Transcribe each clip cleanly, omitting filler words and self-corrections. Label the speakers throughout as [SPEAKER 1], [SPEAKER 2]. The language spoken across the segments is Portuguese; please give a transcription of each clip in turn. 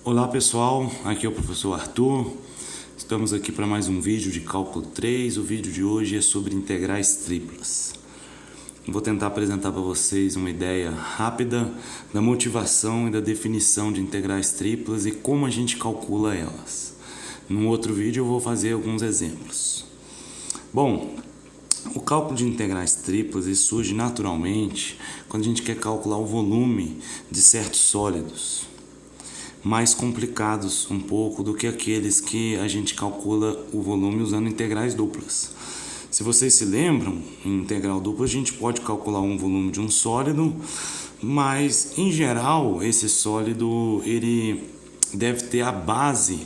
[SPEAKER 1] Olá pessoal, aqui é o professor Arthur. Estamos aqui para mais um vídeo de cálculo 3. O vídeo de hoje é sobre integrais triplas. Vou tentar apresentar para vocês uma ideia rápida da motivação e da definição de integrais triplas e como a gente calcula elas. Num outro vídeo eu vou fazer alguns exemplos. Bom, o cálculo de integrais triplas surge naturalmente quando a gente quer calcular o volume de certos sólidos, mais complicados um pouco do que aqueles que a gente calcula o volume usando integrais duplas. Se vocês se lembram, em integral dupla a gente pode calcular um volume de um sólido, mas em geral esse sólido ele deve ter a base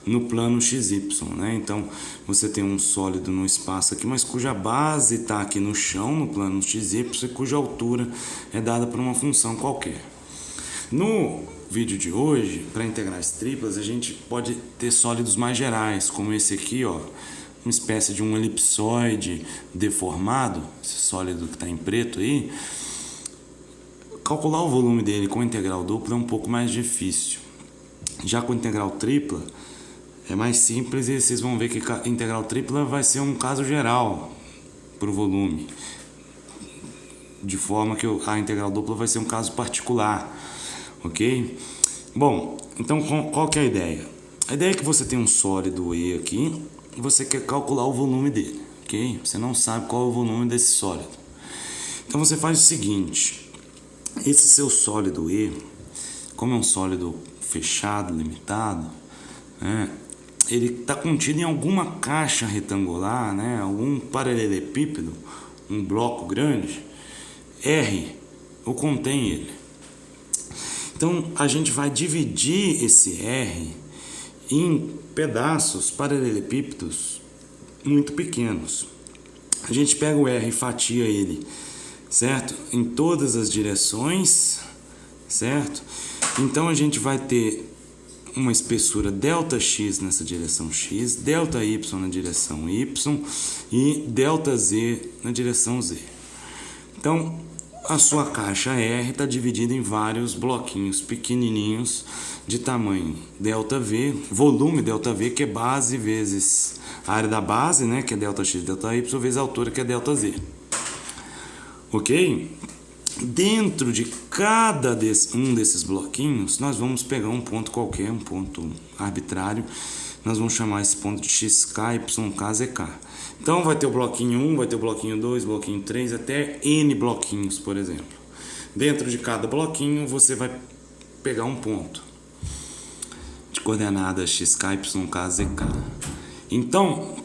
[SPEAKER 1] no plano XY, né? Então você tem um sólido no espaço aqui, mas cuja base está aqui no chão, no plano XY, e cuja altura é dada por uma função qualquer. No vídeo de hoje, para integrais triplas, a gente pode ter sólidos mais gerais, como esse aqui, ó, uma espécie de um elipsoide deformado, esse sólido que está em preto aí. Calcular o volume dele com integral dupla é um pouco mais difícil. Já com integral tripla é mais simples e vocês vão ver que a integral tripla vai ser um caso geral para o volume, de forma que a integral dupla vai ser um caso particular. Ok? Bom, então qual que é a ideia? A ideia é que você tem um sólido E aqui e você quer calcular o volume dele, ok? Você não sabe qual é o volume desse sólido. Então você faz o seguinte: esse seu sólido E, como é um sólido fechado, limitado, né, ele está contido em alguma caixa retangular, né, algum paralelepípedo, um bloco grande, R, ou contém ele. Então a gente vai dividir esse R em pedaços paralelepípedos muito pequenos. A gente pega o R e fatia ele, certo? Em todas as direções, certo? Então a gente vai ter uma espessura ΔX nessa direção X, ΔY na direção Y e ΔZ na direção Z. Então a sua caixa R está dividida em vários bloquinhos pequenininhos de tamanho ΔV, volume ΔV, que é base vezes a área da base, né, que é ΔX, ΔY, vezes a altura, que é ΔZ. Ok? Dentro de cada um desses bloquinhos, nós vamos pegar um ponto qualquer, um ponto arbitrário. Nós vamos chamar esse ponto de XK, YK, ZK. Então vai ter o bloquinho 1, vai ter o bloquinho 2, bloquinho 3, até N bloquinhos, por exemplo. Dentro de cada bloquinho você vai pegar um ponto de coordenadas XK, YK, ZK. Então,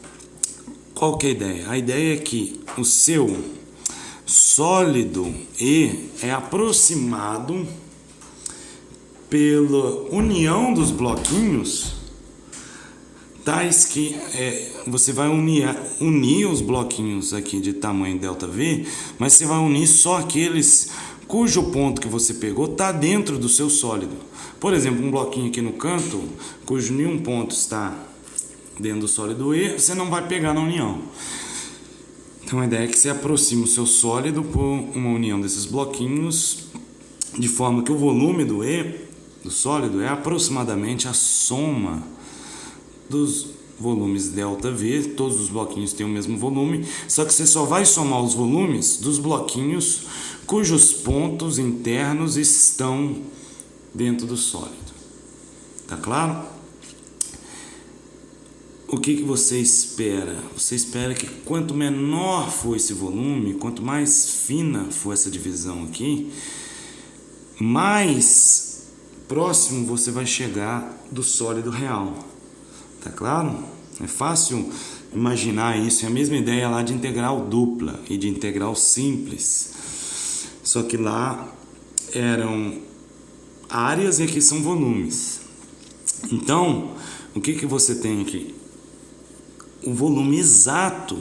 [SPEAKER 1] qual que é a ideia? A ideia é que o seu sólido E é aproximado pela união dos bloquinhos, tais que você vai unir os bloquinhos aqui de tamanho ΔV, mas você vai unir só aqueles cujo ponto que você pegou está dentro do seu sólido. Por exemplo, um bloquinho aqui no canto, cujo nenhum ponto está dentro do sólido E, você não vai pegar na união. Então a ideia é que você aproxima o seu sólido por uma união desses bloquinhos, de forma que o volume do E, do sólido, é aproximadamente a soma dos volumes ΔV. Todos os bloquinhos têm o mesmo volume, só que você só vai somar os volumes dos bloquinhos cujos pontos internos estão dentro do sólido. Tá claro? O que você espera? Você espera que quanto menor for esse volume, quanto mais fina for essa divisão aqui, mais próximo você vai chegar do sólido real. Tá claro? É fácil imaginar isso. É a mesma ideia lá de integral dupla e de integral simples. Só que lá eram áreas e aqui são volumes. Então, o que você tem aqui? O volume exato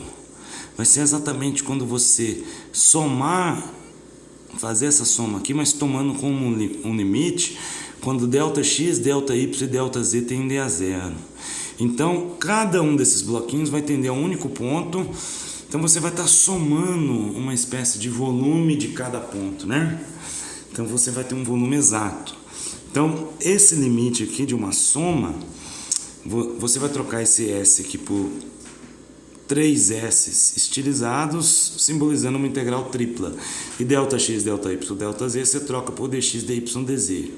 [SPEAKER 1] vai ser exatamente quando você somar, fazer essa soma aqui, mas tomando como um limite, quando ΔX, ΔY e ΔZ tendem a zero. Então, cada um desses bloquinhos vai tender a um único ponto. Então, você vai estar somando uma espécie de volume de cada ponto, né? Então, você vai ter um volume exato. Então, esse limite aqui de uma soma, você vai trocar esse S aqui por 3 S's estilizados, simbolizando uma integral tripla. E ΔX, ΔY, ΔZ, você troca por dx, dy, dz.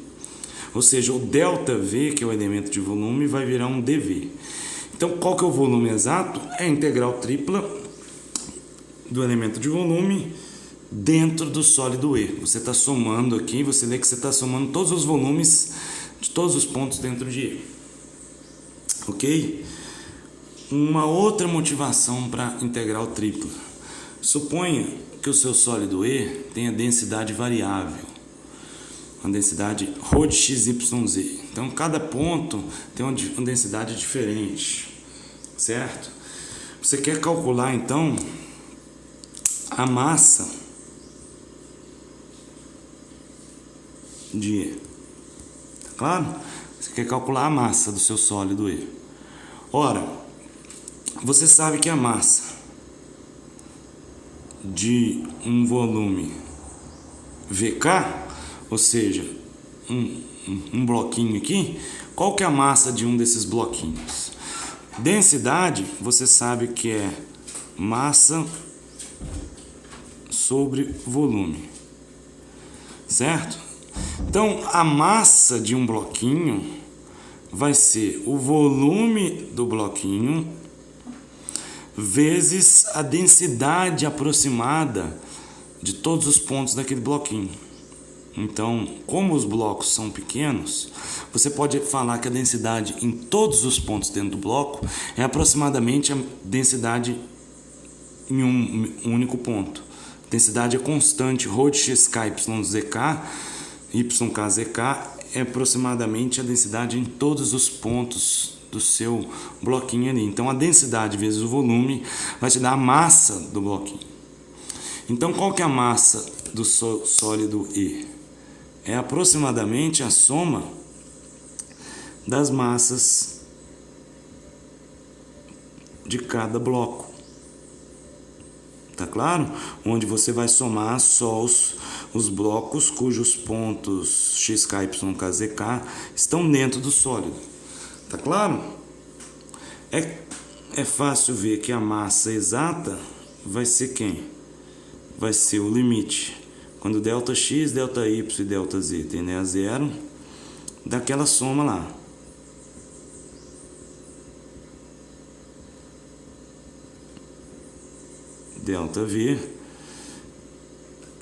[SPEAKER 1] Ou seja, o ΔV, que é o elemento de volume, vai virar um dV. Então, qual que é o volume exato? É a integral tripla do elemento de volume dentro do sólido E. Você está somando aqui, você vê que você está somando todos os volumes de todos os pontos dentro de E. Ok? Uma outra motivação para integral tripla. Suponha que o seu sólido E tenha densidade variável, uma densidade ρ de x, y, z. Então, cada ponto tem uma densidade diferente, certo? Você quer calcular, então, a massa de E. Tá claro? Você quer calcular a massa do seu sólido E. Ora, você sabe que a massa de um volume VK, ou seja, um bloquinho aqui, qual que é a massa de um desses bloquinhos? Densidade, você sabe que é massa sobre volume, certo? Então, a massa de um bloquinho vai ser o volume do bloquinho vezes a densidade aproximada de todos os pontos daquele bloquinho. Então, como os blocos são pequenos, você pode falar que a densidade em todos os pontos dentro do bloco é aproximadamente a densidade em um único ponto. A densidade é constante, ρ de xk, yzk, ykzk é aproximadamente a densidade em todos os pontos do seu bloquinho ali. Então, a densidade vezes o volume vai te dar a massa do bloquinho. Então, qual que é a massa do sólido E? É aproximadamente a soma das massas de cada bloco. Tá claro? Onde você vai somar só os blocos cujos pontos xk, yk, zk estão dentro do sólido. Tá claro? É fácil ver que a massa exata vai ser quem? Vai ser o limite. Quando ΔX, ΔY e ΔZ tendem a zero, daquela soma lá. ΔV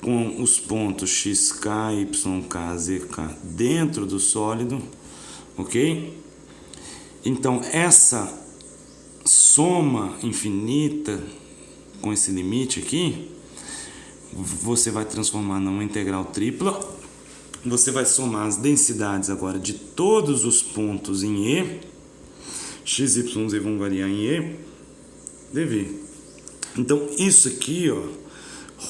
[SPEAKER 1] com os pontos xk, yk, zk dentro do sólido, ok? Então, essa soma infinita com esse limite aqui, você vai transformar numa integral tripla. Você vai somar as densidades agora de todos os pontos em E. X, Y, Z vão variar em E, dV. Então, isso aqui, ó,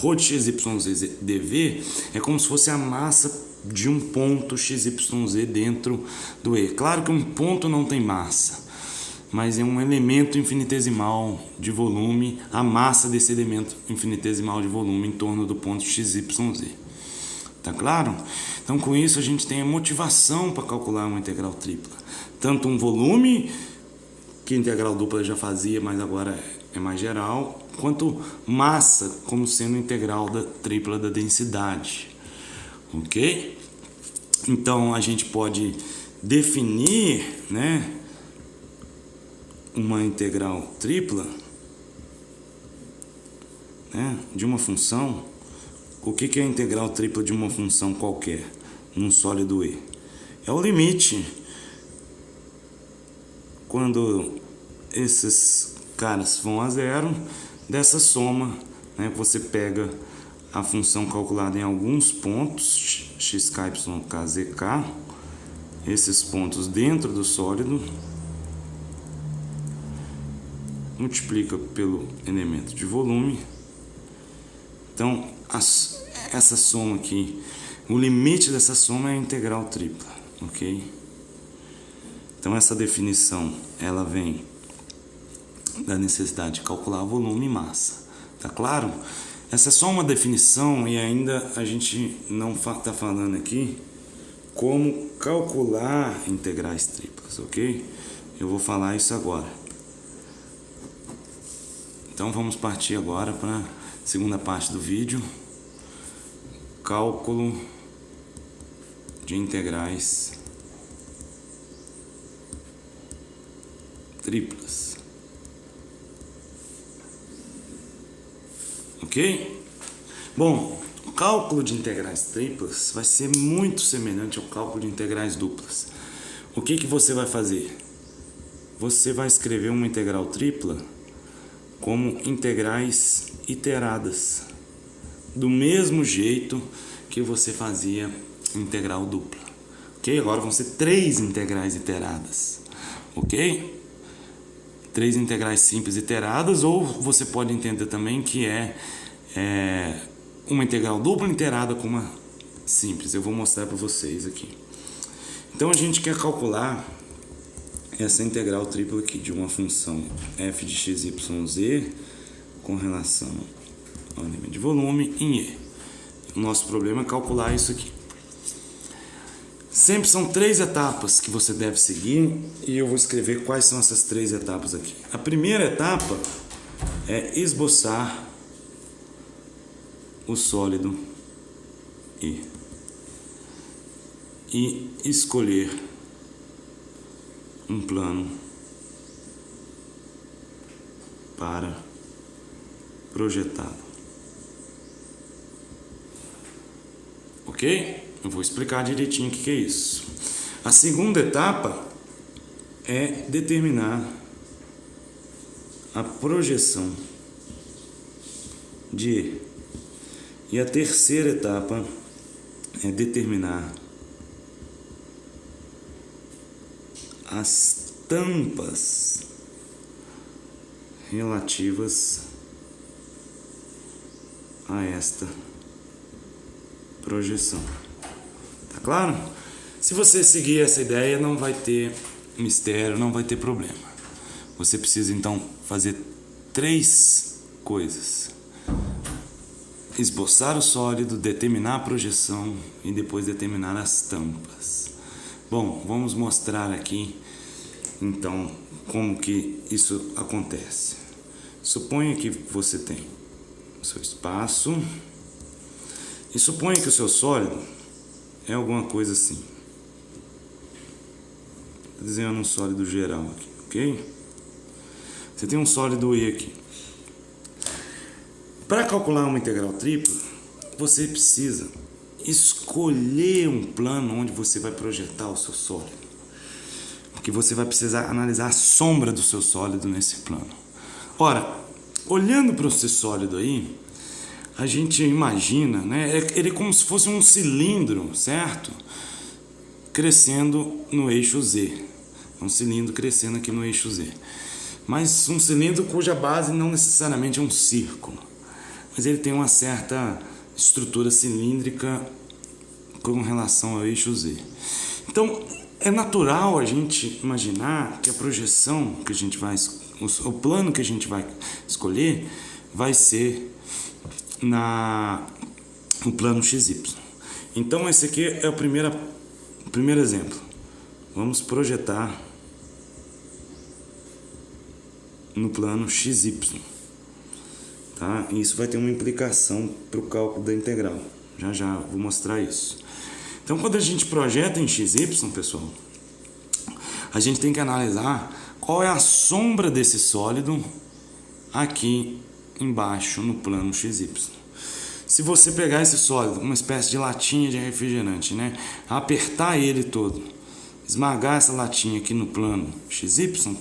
[SPEAKER 1] ρ de x, y, z, dV, é como se fosse a massa de um ponto x, y, z dentro do E. Claro que um ponto não tem massa, mas é um elemento infinitesimal de volume, a massa desse elemento infinitesimal de volume em torno do ponto x, y, z. Tá claro? Então, com isso, a gente tem a motivação para calcular uma integral tripla. Tanto um volume, que a integral dupla já fazia, mas agora é mais geral, quanto massa, como sendo integral da tripla da densidade. Ok? Então, a gente pode definir, né, uma integral tripla, né, de uma função. O que é a integral tripla de uma função qualquer num sólido E? É o limite quando esses caras vão a zero dessa soma, né? Você pega a função calculada em alguns pontos xk, yk, zk, esses pontos dentro do sólido, multiplica pelo elemento de volume. Então, essa soma aqui, o limite dessa soma é a integral tripla, ok? Então, essa definição, ela vem da necessidade de calcular volume e massa, tá claro? Essa é só uma definição e ainda a gente não está falando aqui como calcular integrais triplas, ok? Eu vou falar isso agora. Então vamos partir agora para a segunda parte do vídeo. Cálculo de integrais triplas. Ok? Bom, o cálculo de integrais triplas vai ser muito semelhante ao cálculo de integrais duplas. O que você vai fazer? Você vai escrever uma integral tripla como integrais iteradas, do mesmo jeito que você fazia integral dupla. Ok? Agora vão ser 3 integrais iteradas. Ok? 3 integrais simples iteradas, ou você pode entender também que é uma integral dupla iterada com uma simples. Eu vou mostrar para vocês aqui. Então a gente quer calcular essa integral tripla aqui de uma função f de x, y, z com relação ao limite de volume em E. O nosso problema é calcular isso aqui. Sempre são 3 etapas que você deve seguir e eu vou escrever quais são essas 3 etapas aqui. A primeira etapa é esboçar o sólido e escolher um plano para projetado. Ok? Eu vou explicar direitinho o que é isso. A segunda etapa é determinar a projeção de E. E a terceira etapa é determinar as tampas relativas a esta projeção. Tá claro? Se você seguir essa ideia, não vai ter mistério, não vai ter problema. Você precisa então fazer 3 coisas: esboçar o sólido, determinar a projeção e depois determinar as tampas. Bom, vamos mostrar aqui então como que isso acontece. Suponha que você tem o seu espaço e suponha que o seu sólido é alguma coisa assim. Estou desenhando um sólido geral aqui, ok? Você tem um sólido E aqui. Para calcular uma integral tripla, você precisa escolher um plano onde você vai projetar o seu sólido. Porque você vai precisar analisar a sombra do seu sólido nesse plano. Ora, olhando para o seu sólido aí, a gente imagina, né, ele como se fosse um cilindro, certo? Crescendo no eixo Z. Um cilindro crescendo aqui no eixo Z. Mas um cilindro cuja base não necessariamente é um círculo. Mas ele tem uma certa estrutura cilíndrica com relação ao eixo Z. Então, é natural a gente imaginar que a projeção que a gente vai, o plano que a gente vai escolher vai ser no plano XY. Então, esse aqui é o primeiro exemplo. Vamos projetar no plano XY. Tá? E isso vai ter uma implicação para o cálculo da integral. Já vou mostrar isso. Então, quando a gente projeta em XY, pessoal, a gente tem que analisar qual é a sombra desse sólido aqui embaixo no plano XY. Se você pegar esse sólido, uma espécie de latinha de refrigerante, né, apertar ele todo, esmagar essa latinha aqui no plano XY,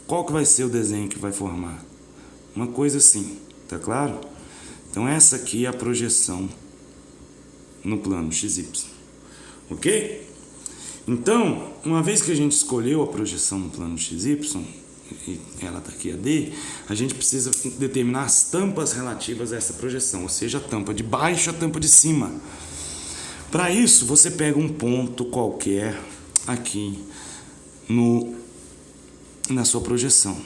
[SPEAKER 1] qual que vai ser o desenho que vai formar? Uma coisa assim. Tá claro? Então essa aqui é a projeção no plano XY. Ok? Então, uma vez que a gente escolheu a projeção no plano XY, e ela está aqui a D, a gente precisa determinar as tampas relativas a essa projeção, ou seja, a tampa de baixo e a tampa de cima. Para isso, você pega um ponto qualquer aqui na sua projeção.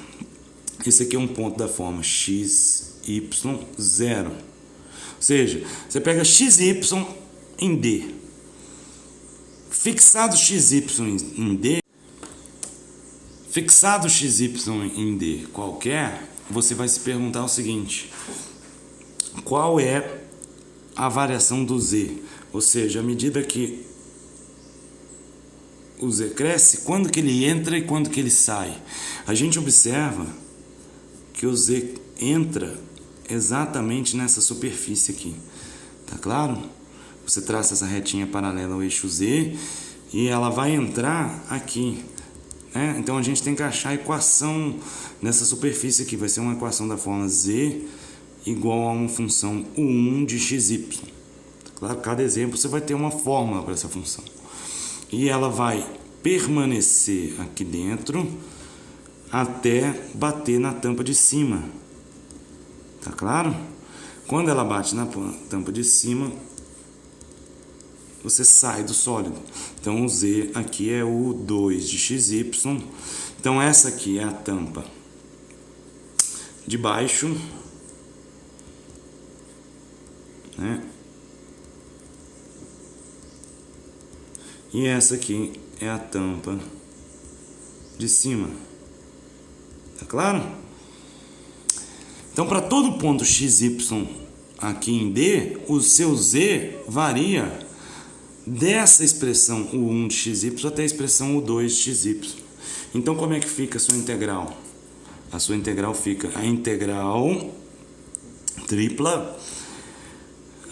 [SPEAKER 1] Esse aqui é um ponto da forma x, y, 0. Ou seja, você pega x e y em D. Fixado xy em D, fixado xy em D qualquer, você vai se perguntar o seguinte: qual é a variação do z? Ou seja, à medida que o z cresce, quando que ele entra e quando que ele sai? A gente observa que o z entra exatamente nessa superfície aqui, tá claro? Você traça essa retinha paralela ao eixo z e ela vai entrar aqui, né? Então a gente tem que achar a equação nessa superfície aqui. Vai ser uma equação da forma z igual a uma função u1 de xy. Tá claro? Cada exemplo você vai ter uma fórmula para essa função. E ela vai permanecer aqui dentro até bater na tampa de cima. Tá claro? Quando ela bate na tampa de cima, você sai do sólido. Então o z aqui é o 2 de xy. Então essa aqui é a tampa de baixo, né? E essa aqui é a tampa de cima. Tá claro? Então, para todo ponto xy aqui em D, o seu z varia dessa expressão u1 de xy até a expressão u2 de xy. Então, como é que fica a sua integral? A sua integral fica a integral tripla.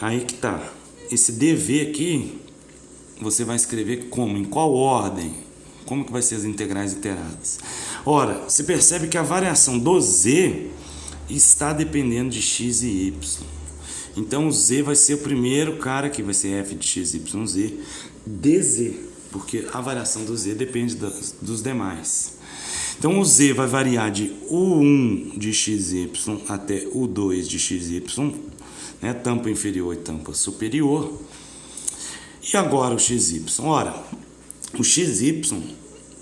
[SPEAKER 1] Aí que tá. Esse dv aqui, você vai escrever como? Em qual ordem? Como que vai ser as integrais iteradas? Ora, você percebe que a variação do z está dependendo de x e y. Então o z vai ser o primeiro cara que vai ser f de x, y, z, dz, porque a variação do z depende dos demais. Então o z vai variar de u1 de xy até u2 de xy, né? Tampa inferior e tampa superior. E agora o xy? Ora, o xy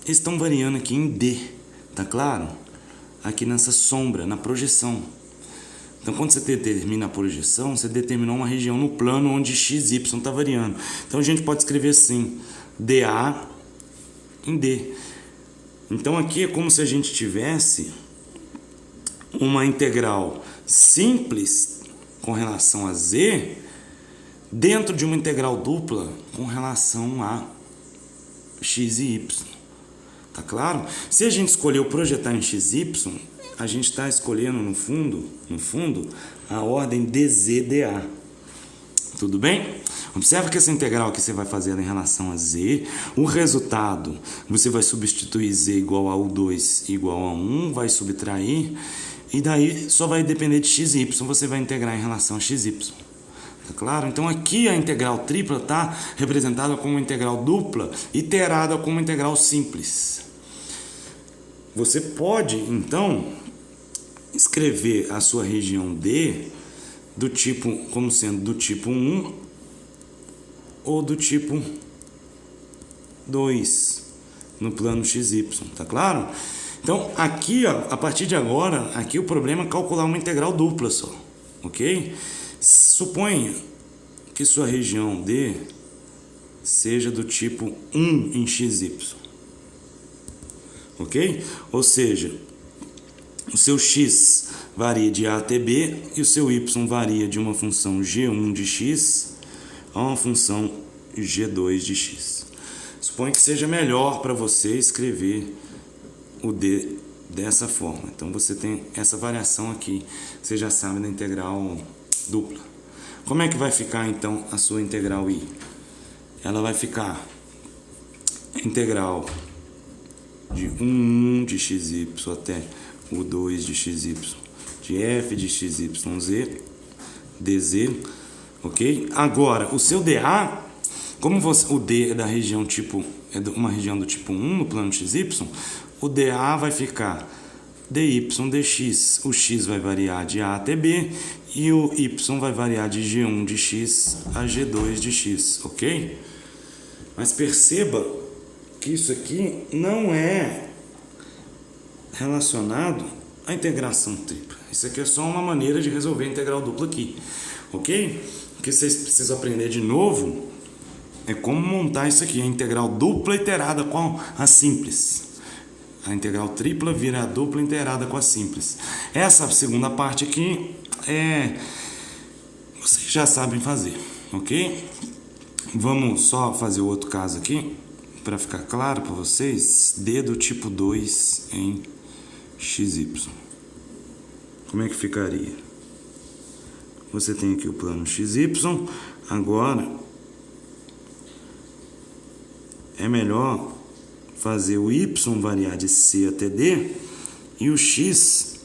[SPEAKER 1] estão variando aqui em D, tá claro? Aqui nessa sombra, na projeção. Então, quando você determina a projeção, você determinou uma região no plano onde xy está variando. Então, a gente pode escrever assim, dA em D. Então, aqui é como se a gente tivesse uma integral simples com relação a z dentro de uma integral dupla com relação a x e y. Tá claro? Se a gente escolheu projetar em xy, a gente está escolhendo no fundo, a ordem dz/dA. Tudo bem? Observa que essa integral que você vai fazer em relação a z, o resultado, você vai substituir z igual a u2 igual a 1, vai subtrair, e daí só vai depender de x e y, você vai integrar em relação a xy. Tá claro? Então aqui a integral tripla está representada como uma integral dupla, iterada como uma integral simples. Você pode, então, escrever a sua região D do tipo, como sendo do tipo 1 ou do tipo 2 no plano XY, tá claro? Então, aqui, ó, a partir de agora, aqui o problema é calcular uma integral dupla só, ok? Suponha que sua região D seja do tipo 1 em XY, ok? Ou seja, o seu x varia de a até b e o seu y varia de uma função g1 de x a uma função g2 de x. Suponho que seja melhor para você escrever o d dessa forma. Então você tem essa variação aqui, você já sabe da integral dupla. Como é que vai ficar então a sua integral i? Ela vai ficar integral de 1 de xy até o 2 de xy, de f de xyz, dz, ok? Agora, o seu dA, como o d é da região tipo, uma região do tipo 1 no plano xy, o dA vai ficar dy dx, o x vai variar de a até b e o y vai variar de g1 de x a g2 de x, ok? Mas perceba que isso aqui não é relacionado à integração tripla. Isso aqui é só uma maneira de resolver a integral dupla aqui, ok? O que vocês precisam aprender de novo é como montar isso aqui, a integral dupla iterada com a simples. A integral tripla vira a dupla integrada com a simples. Essa segunda parte aqui vocês já sabem fazer, ok? Vamos só fazer outro caso aqui, para ficar claro para vocês. D do tipo 2 em XY. Como é que ficaria? Você tem aqui o plano XY. Agora, é melhor fazer o Y variar de C até D e o X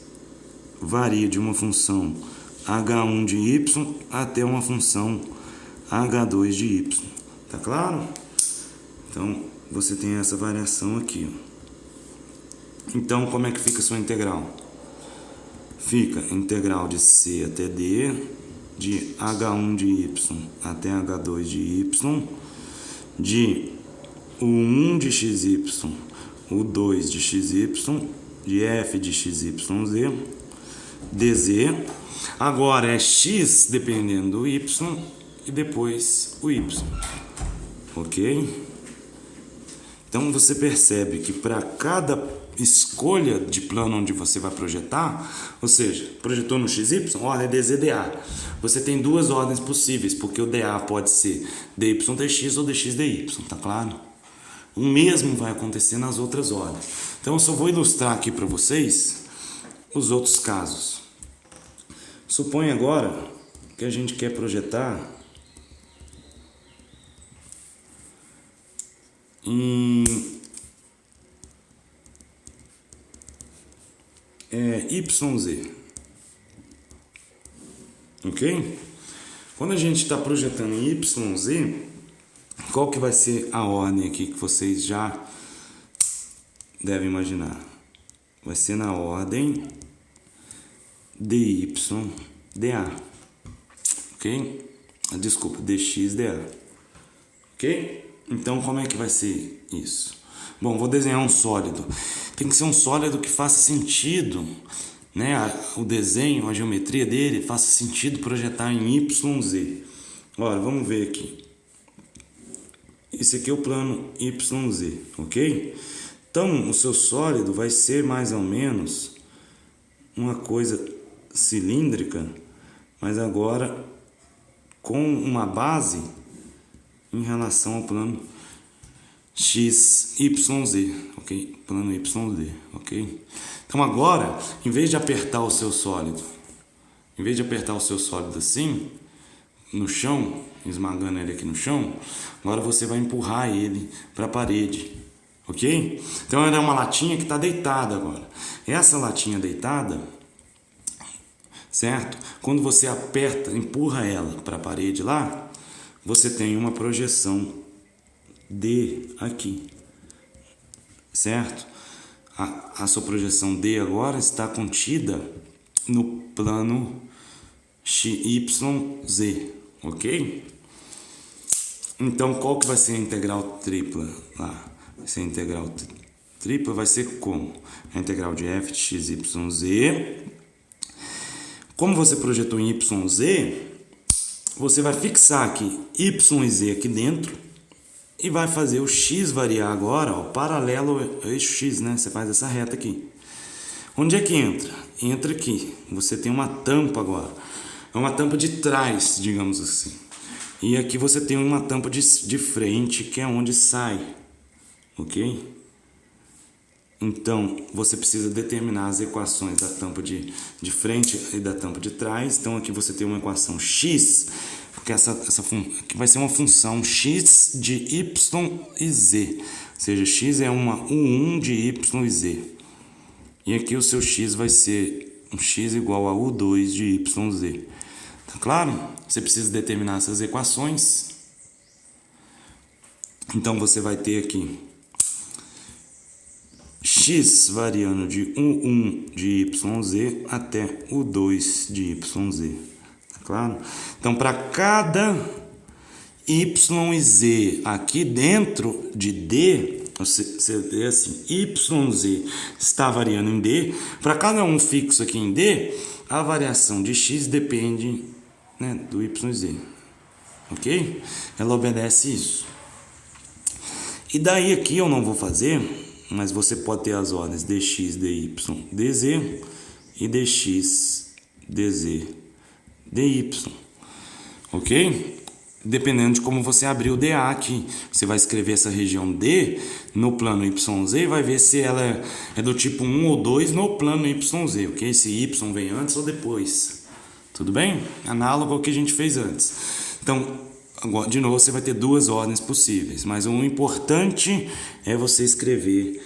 [SPEAKER 1] varia de uma função H1 de Y até uma função H2 de Y. Tá claro? Então, você tem essa variação aqui. Então, como é que fica a sua integral? Fica integral de C até D, de H1 de Y até H2 de Y, de o 1 de XY, o 2 de XY, de F de XYZ, DZ. Agora é X dependendo do Y e depois o Y. Ok? Então você percebe que para cada escolha de plano onde você vai projetar, ou seja, projetou no XY, ordem DZDA. Você tem duas ordens possíveis, porque o DA pode ser DYDX ou DXDY, tá claro? O mesmo vai acontecer nas outras ordens. Então eu só vou ilustrar aqui para vocês os outros casos. Suponha agora que a gente quer projetar em YZ. Ok? Quando a gente está projetando em YZ, qual que vai ser a ordem aqui que vocês já devem imaginar? Vai ser na ordem DYDA. Ok? Desculpa, DXDA. Ok? Então, como é que vai ser isso? Bom, vou desenhar um sólido. Tem que ser um sólido que faça sentido, né? O desenho, a geometria dele faça sentido projetar em YZ. Olha, vamos ver aqui. Esse aqui é o plano YZ, ok? Então, o seu sólido vai ser mais ou menos uma coisa cilíndrica, mas agora com uma base em relação ao plano XYZ, ok? Plano YZ, ok? Então agora, em vez de apertar o seu sólido, assim, no chão, esmagando ele aqui no chão, agora você vai empurrar ele para a parede, ok? Então ela é uma latinha que está deitada agora. Essa latinha deitada, certo? Quando você aperta, empurra ela para a parede lá, você tem uma projeção D aqui, certo? A sua projeção D agora está contida no plano YZ, ok? Então, qual que vai ser a integral tripla lá? Vai ser a integral tripla, vai ser como? A integral de f de x, y, z. Como você projetou em YZ, você vai fixar aqui y e z aqui dentro e vai fazer o x variar agora, ó, paralelo ao eixo x, né? Você faz essa reta aqui. Onde é que entra? Entra aqui. Você tem uma tampa agora. É uma tampa de trás, digamos assim. E aqui você tem uma tampa de frente, que é onde sai. Ok? Então, você precisa determinar as equações da tampa de frente e da tampa de trás. Então, aqui você tem uma equação x, porque aqui vai ser uma função x de y e z. Ou seja, x é uma U1 de y e z. E aqui o seu x vai ser um x igual a U2 de y, z. Tá claro? Você precisa determinar essas equações. Então, você vai ter aqui x variando de U1 de YZ até U2 de YZ. Tá claro? Então, para cada Y e Z aqui dentro de D, você vê assim, YZ está variando em D. Para cada um fixo aqui em D, a variação de X depende, né, do YZ. Ok? Ela obedece isso. E daí aqui eu não vou fazer, mas você pode ter as ordens dx, dy, dz e dx, dz, dy, ok? Dependendo de como você abrir o DA aqui, você vai escrever essa região D no plano YZ e vai ver se ela é do tipo 1 ou 2 no plano YZ, ok? Se Y vem antes ou depois, tudo bem? Análogo ao que a gente fez antes. Então, agora, de novo, você vai ter duas ordens possíveis, mas o importante é você escrever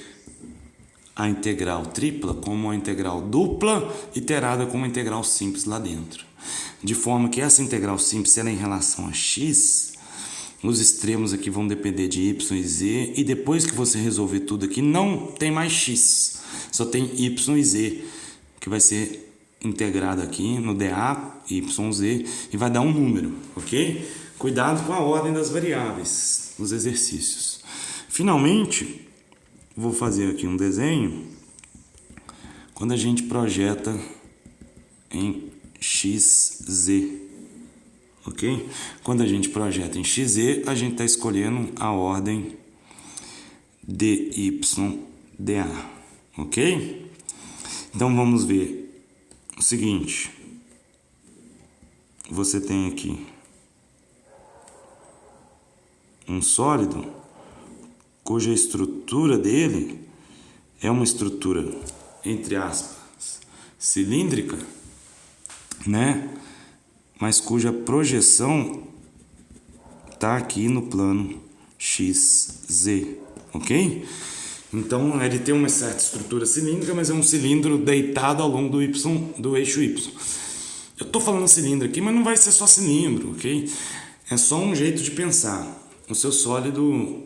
[SPEAKER 1] a integral tripla como uma integral dupla iterada como uma integral simples lá dentro. De forma que essa integral simples, ela é em relação a x, os extremos aqui vão depender de y e z, e depois que você resolver tudo aqui, não tem mais x, só tem y e z, que vai ser integrado aqui no dA, y, z, e vai dar um número, ok? Cuidado com a ordem das variáveis nos exercícios. Finalmente, vou fazer aqui um desenho quando a gente projeta em xz, ok? Quando a gente projeta em xz, a gente está escolhendo a ordem dy, dA, ok? Então vamos ver o seguinte, você tem aqui um sólido cuja estrutura dele é uma estrutura, entre aspas, cilíndrica, né? Mas cuja projeção está aqui no plano XZ, ok? Então ele tem uma certa estrutura cilíndrica, mas é um cilindro deitado ao longo do eixo Y. Eu estou falando cilindro aqui, mas não vai ser só cilindro, ok? É só um jeito de pensar. O seu sólido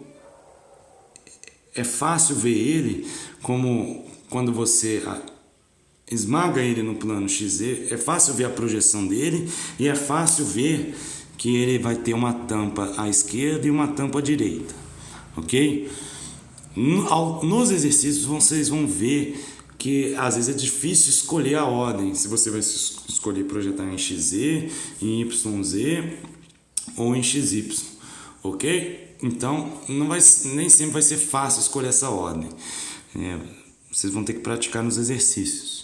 [SPEAKER 1] é fácil ver ele como quando você esmaga ele no plano XZ, é fácil ver a projeção dele e é fácil ver que ele vai ter uma tampa à esquerda e uma tampa à direita, ok? Nos exercícios vocês vão ver que às vezes é difícil escolher a ordem, se você vai escolher projetar em XZ, em YZ ou em XY, ok? Então nem sempre vai ser fácil escolher essa ordem, vocês vão ter que praticar nos exercícios.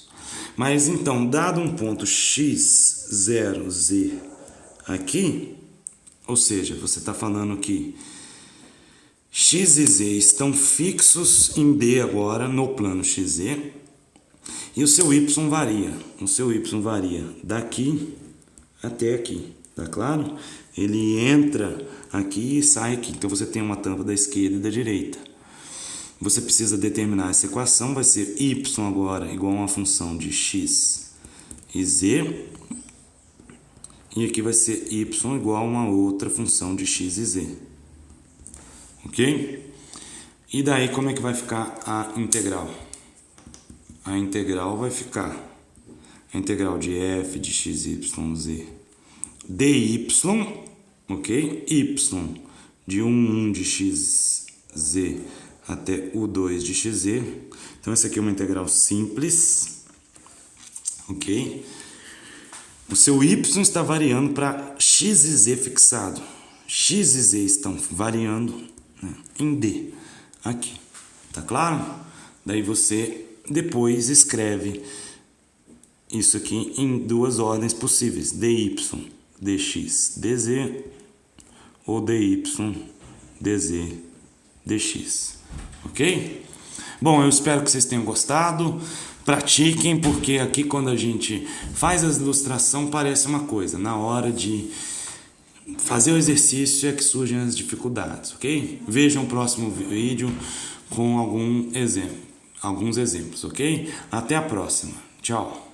[SPEAKER 1] Mas então, dado um ponto x0z aqui, ou seja, você está falando que x e z estão fixos em D agora no plano XZ, e o seu y varia. O seu y varia daqui até aqui, tá claro? Ele entra aqui e sai aqui. Então você tem uma tampa da esquerda e da direita. Você precisa determinar essa equação, vai ser y agora igual a uma função de x e z, e aqui vai ser y igual a uma outra função de x e z, ok? E daí como é que vai ficar a integral? A integral vai ficar a integral de f de x, y, z dy, ok? Y de 1 de x, z até U2 de xz. Então essa aqui é uma integral simples, ok? O seu y está variando para x e z fixado. X e z estão variando, né, em D, aqui, tá claro? Daí você depois escreve isso aqui em duas ordens possíveis, dy, dx, dz ou dy, dz, dx. Ok? Bom, eu espero que vocês tenham gostado. Pratiquem, porque aqui quando a gente faz a ilustração parece uma coisa. Na hora de fazer o exercício é que surgem as dificuldades, ok? Vejam o próximo vídeo com alguns exemplos, ok? Até a próxima. Tchau.